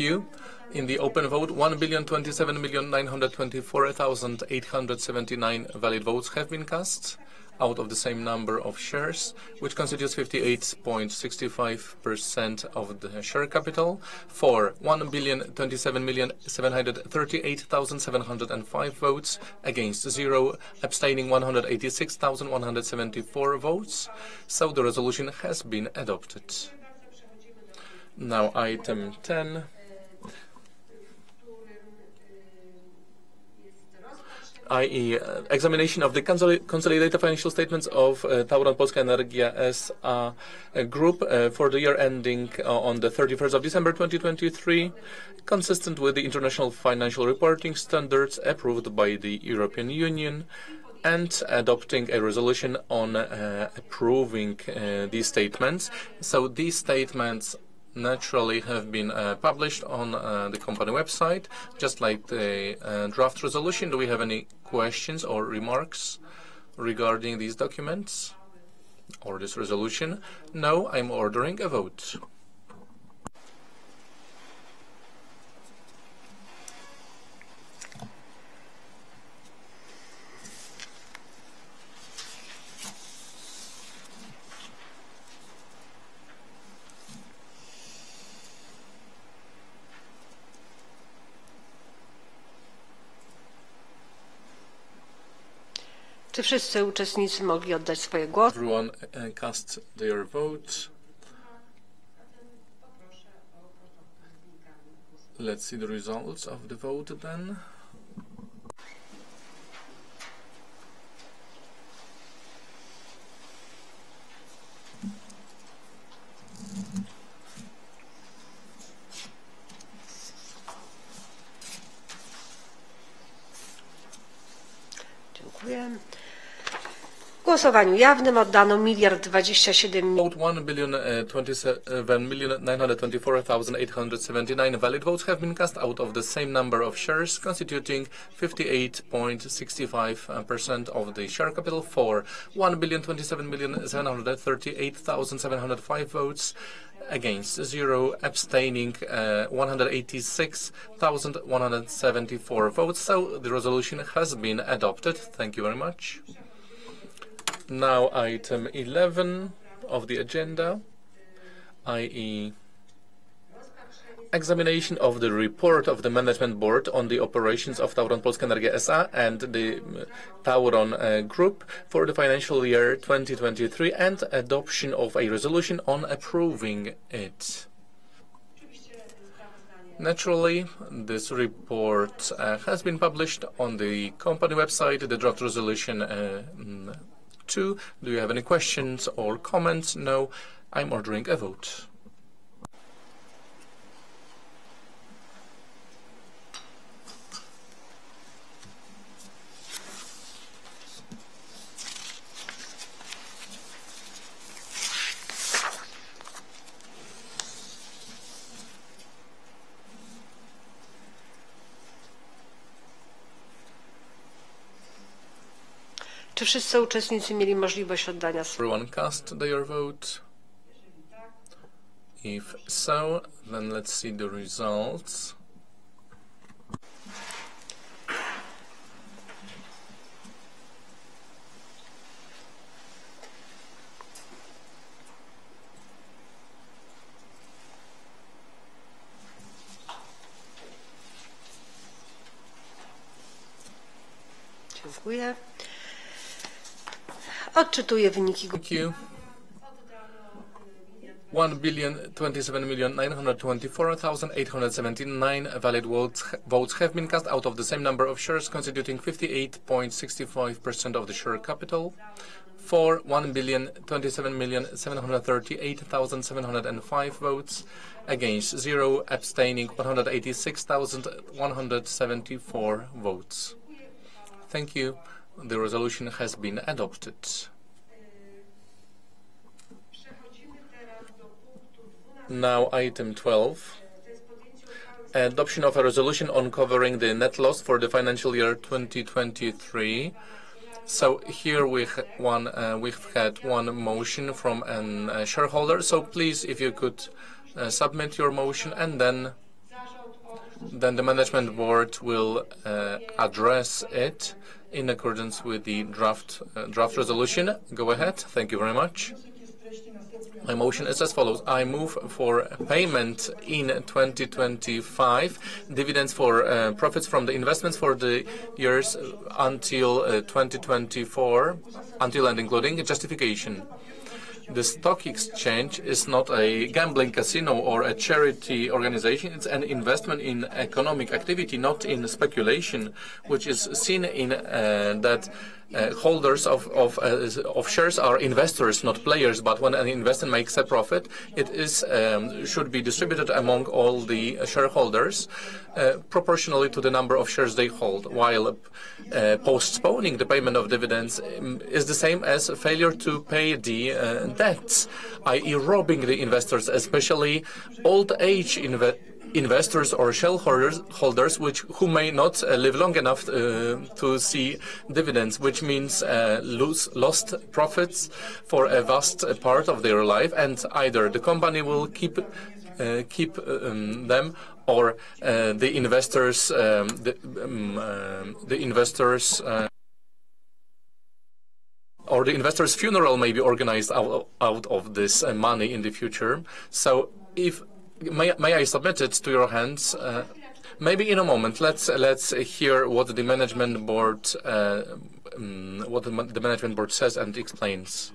In the open vote, 1,027,924,879 valid votes have been cast out of the same number of shares, which constitutes 58.65% of the share capital. For 1,027,738,705 votes, against 0, abstaining 186,174 votes. So the resolution has been adopted. Now, item 10. i.e. examination of the consolidated financial statements of Tauron Polska Energia S.A. Group for the year ending on the 31st of December 2023, consistent with the international financial reporting standards approved by the European Union, and adopting a resolution on approving these statements. So these statements naturally have been published on the company website, just like the draft resolution. Do we have any questions or remarks regarding these documents or this resolution? No, I'm ordering a vote. Czy wszyscy uczestnicy mogli oddać swoje głosy? Everyone cast their vote. Let's see the results of the vote then. Dziękuję. W głosowaniu jawnym oddano 1,027 Vote 1,027,924,879 valid votes have been cast out of the same number of shares, constituting 58.65% of the share capital. For 1,027,738,705 votes, against 0, abstaining 186,174 votes. So the resolution has been adopted. Thank you very much. Now, item 11 of the agenda, i.e. examination of the report of the Management Board on the operations of Tauron Polska Energia S.A. and the Tauron Group for the financial year 2023 and adoption of a resolution on approving it. Naturally, this report has been published on the company website, the draft resolution 2. Do you have any questions or comments? No. I'm ordering a vote. Czy wszyscy uczestnicy mieli możliwość oddania swojego Everyone cast their vote? If so, then let's see the results. Dziękuję. Odczytuję wyniki głosowania. Thank you. 1,027,924,879 valid votes have been cast out of the same number of shares, constituting 58.65% of the share capital. For 1,027,738,705 votes, against 0, abstaining 186,174 votes. Thank you. The resolution has been adopted. Now, item 12. Adoption of a resolution on covering the net loss for the financial year 2023. So here we've had one motion from a shareholder. So please, if you could submit your motion, and then the Management Board will address it in accordance with the draft resolution. Go ahead. Thank you very much. My motion is as follows. I move for payment in 2025, dividends for profits from the investments for the years until 2024, until and including justification. The stock exchange is not a gambling casino or a charity organization. It's an investment in economic activity, not in speculation, which is seen in that holders of shares are investors, not players. But when an investor makes a profit, it is should be distributed among all the shareholders proportionally to the number of shares they hold. While postponing the payment of dividends is the same as failure to pay the debts, i.e., robbing the investors, especially old age investors or shareholders who may not live long enough to see dividends, which means lost profits for a vast part of their life, and either the company will keep them, or the investors or the investor's funeral may be organized out of this money in the future. So if May I submit it to your hands? Maybe in a moment. Let's hear what the Management Board says and explains.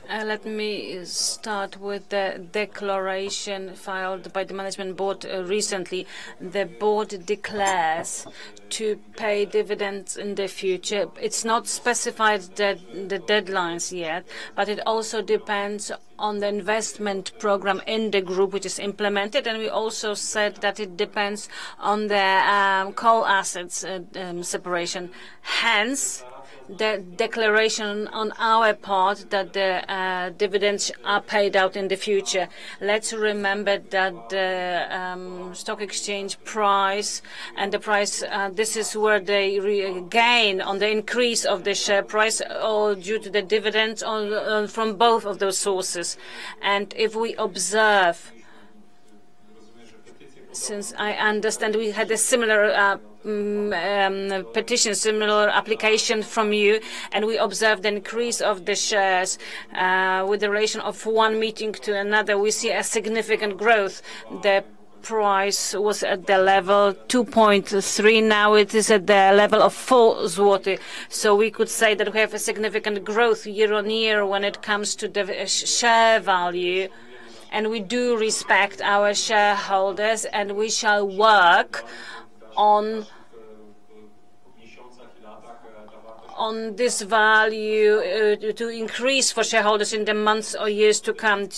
Let me start with the declaration filed by the Management Board recently. The board declares to pay dividends in the future. It's not specified the deadlines yet, but it also depends on the investment program in the group which is implemented, and we also said that it depends on the coal assets separation. Hence, the declaration on our part that the dividends are paid out in the future. Let's remember that the stock exchange price and the price, this is where they gain on the increase of the share price, or due to the dividends from both of those sources. And if we observe since I understand we had a similar petition, similar application from you, and we observed an increase of the shares with the relation of one meeting to another. We see a significant growth. The price was at the level 2.3. Now it is at the level of 4 zloty. So we could say that we have a significant growth year on year when it comes to the share value. And we do respect our shareholders, and we shall work on this value to increase for shareholders in the months or years to come.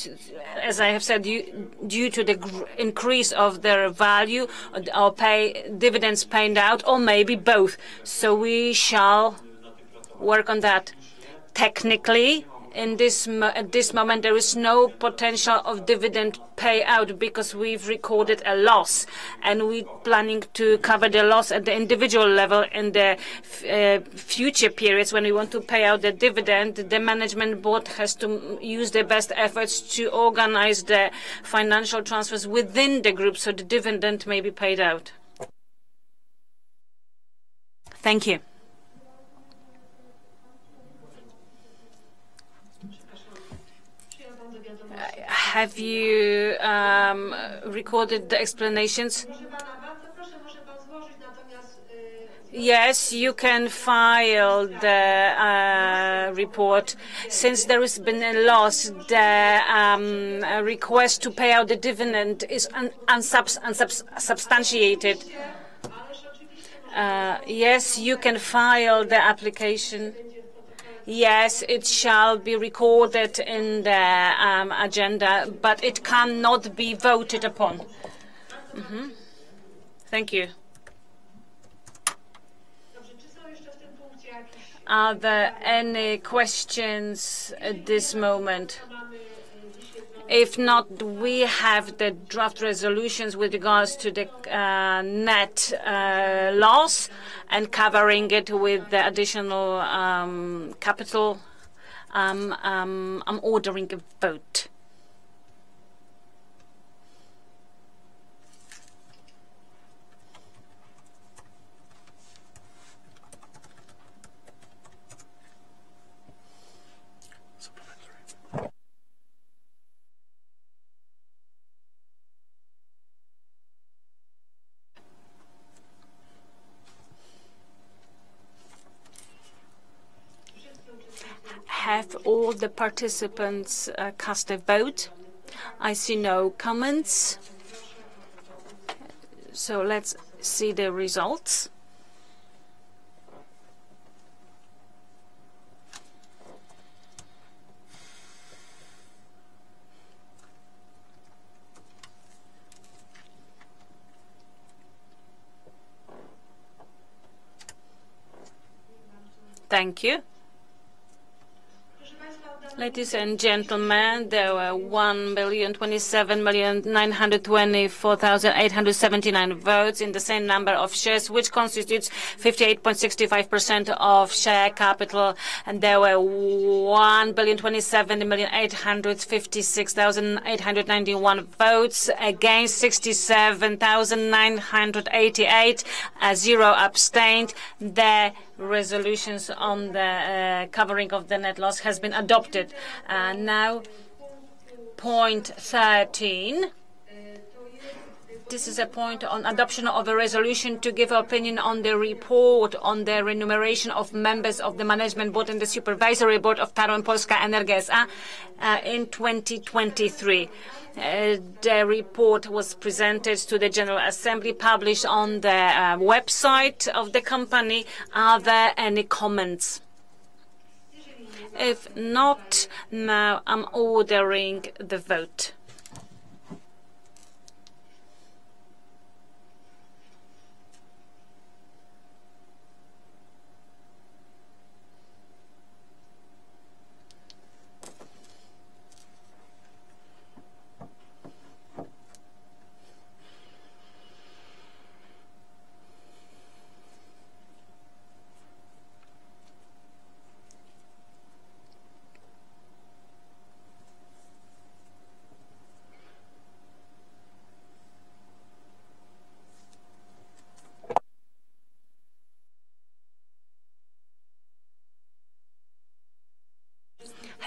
As I have said, due to the increase of their value or dividends paid out, or maybe both. So we shall work on that. Technically, at this moment, there is no potential of dividend payout because we've recorded a loss, and we're planning to cover the loss at the individual level in the future periods when we want to pay out the dividend. The management board has to use their best efforts to organize the financial transfers within the group so the dividend may be paid out. Thank you. Have you recorded the explanations? Yes, you can file the report. Since there has been a loss, the request to pay out the dividend is unsubstantiated. Yes, you can file the application. Yes, it shall be recorded in the agenda, but it cannot be voted upon. Thank you. Are there any questions at this moment? If not, we have the draft resolutions with regards to the net loss and covering it with the additional capital. I'm ordering a vote. Have all the participants cast a vote? I see no comments. So let's see the results. Thank you. Ladies and gentlemen, there were 1,027,924,879 votes in the same number of shares, which constitutes 58.65% of share capital. And there were 1,027,856,891 votes against 67,988, 0 abstained. The resolutions on the covering of the net loss has been adopted. Now, point 13. This is a point on adoption of a resolution to give opinion on the report on the remuneration of members of the management board and the supervisory board of TAURON Polska Energia S.A. In 2023. The report was presented to the General Assembly, published on the website of the company. Are there any comments? If not, now I'm ordering the vote.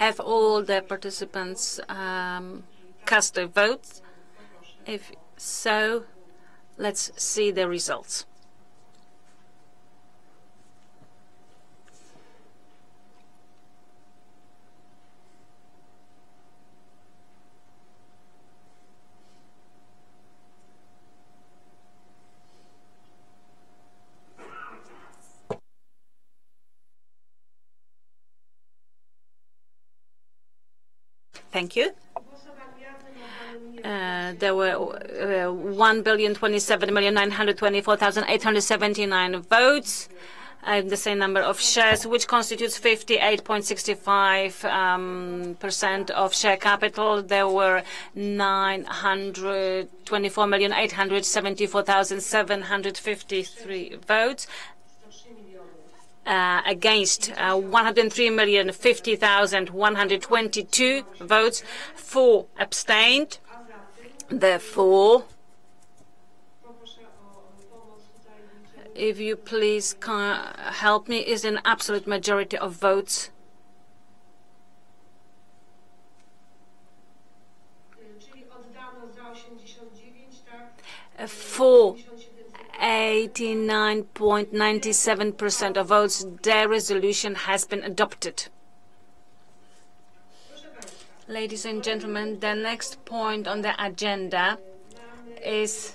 Have all the participants cast their votes? If so, let's see the results. Thank you. There were 1,027,924,879 votes, the same number of shares, which constitutes 58.65% of share capital. There were 924,874,753 votes. Against 103,050,122 votes. 4 abstained. Therefore, if you please help me, is an absolute majority of votes. For 89.97% of votes, the resolution has been adopted. Ladies and gentlemen, the next point on the agenda is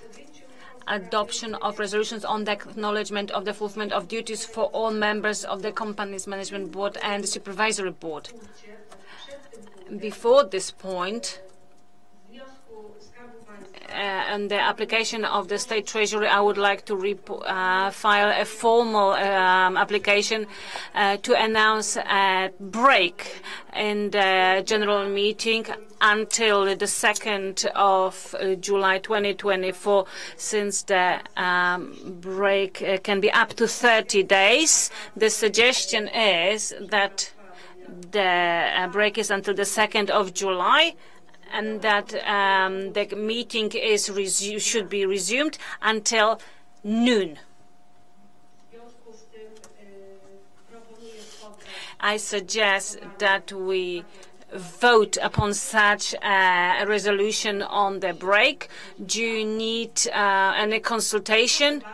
adoption of resolutions on the acknowledgement of the fulfillment of duties for all members of the company's management board and the supervisory board. Before this point, and the application of the State Treasury, I would like to file a formal application to announce a break in the general meeting until the 2nd of July 2024, since the break can be up to 30 days. The suggestion is that the break is until the 2nd of July, and that the meeting should be resumed until noon. I suggest that we vote upon such a resolution on the break. Do you need any consultation?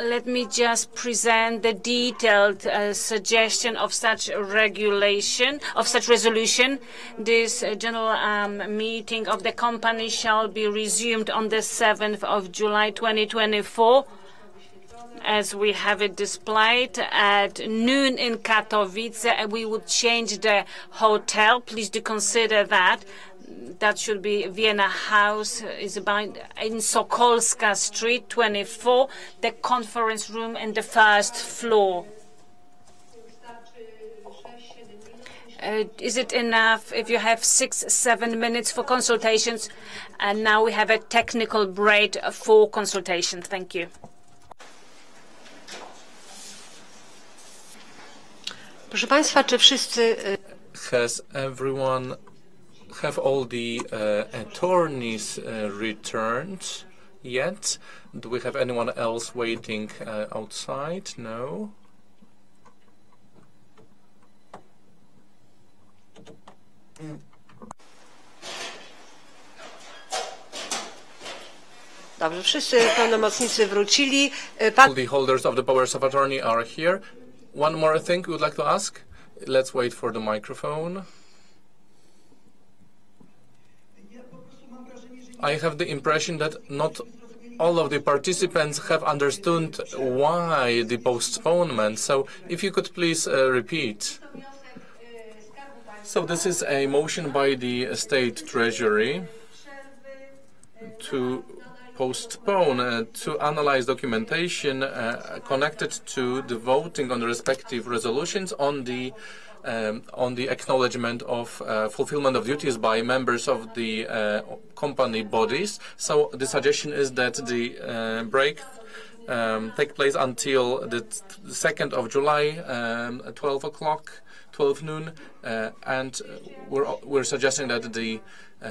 Let me just present the detailed suggestion of such resolution. This general meeting of the company shall be resumed on the 7th of July 2024, as we have it displayed, at noon in Katowice. We would change the hotel. Please do consider that. That should be Vienna House, is about in Sokolska Street 24, the conference room in the 1st floor. Is it enough if you have 6-7 minutes for consultations? And now we have a technical break for consultation. Thank you. Proszę Państwa, czy wszyscy... Have all the attorneys returned yet? Do we have anyone else waiting outside? No. Dobrze, wszyscy pełnomocnicy wrócili. All the holders of the powers of attorney are here. One more thing we would like to ask. Let's wait for the microphone. I have the impression that not all of the participants have understood why the postponement. So if you could please repeat. So this is a motion by the State Treasury to postpone, to analyze documentation connected to the voting on the respective resolutions on the acknowledgement of fulfillment of duties by members of the company bodies. So the suggestion is that the break take place until the 2nd of July, at 12 o'clock, 12 noon, and we're suggesting that the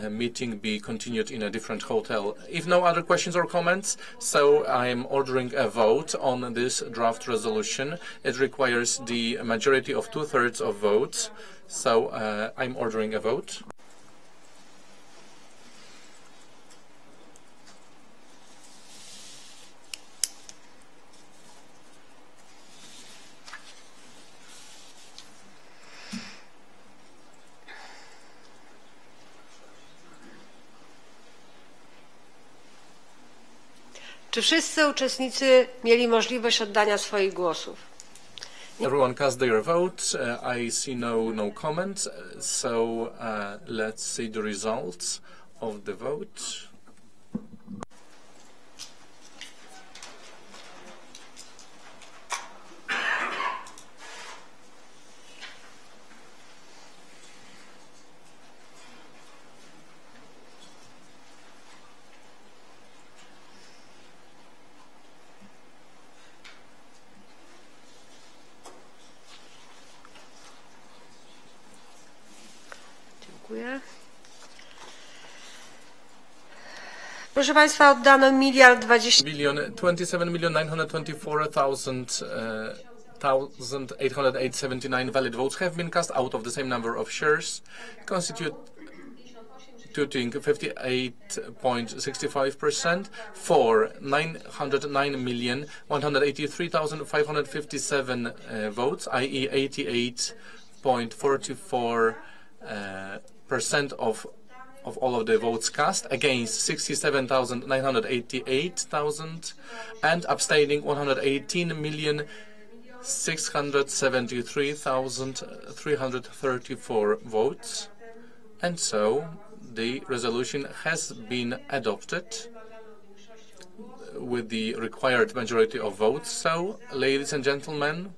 meeting be continued in a different hotel. If no other questions or comments, so I'm ordering a vote on this draft resolution. It requires the majority of 2/3 of votes, so I'm ordering a vote. Czy wszyscy uczestnicy mieli możliwość oddania swoich głosów? Everyone cast their vote. I see no comments, so let's see the results of the vote. Dziękuję. Proszę Państwa, oddano 1,027,924,879 valid votes have been cast out of the same number of shares, constituting 58.65% for 909,183,557 votes, i.e. 88.44% of all of the votes cast, against 67,988,000, and abstaining 118,673,334 votes. And so the resolution has been adopted with the required majority of votes. So, ladies and gentlemen,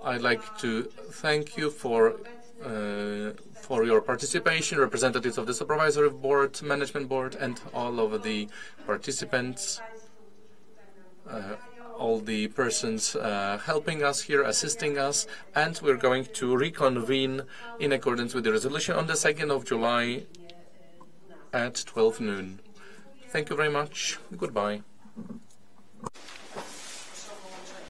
I'd like to thank you for your participation, representatives of the Supervisory Board, Management Board, and all of the participants, all the persons helping us here, assisting us, and we're going to reconvene in accordance with the resolution on the 2nd of July at 12 noon. Thank you very much. Goodbye.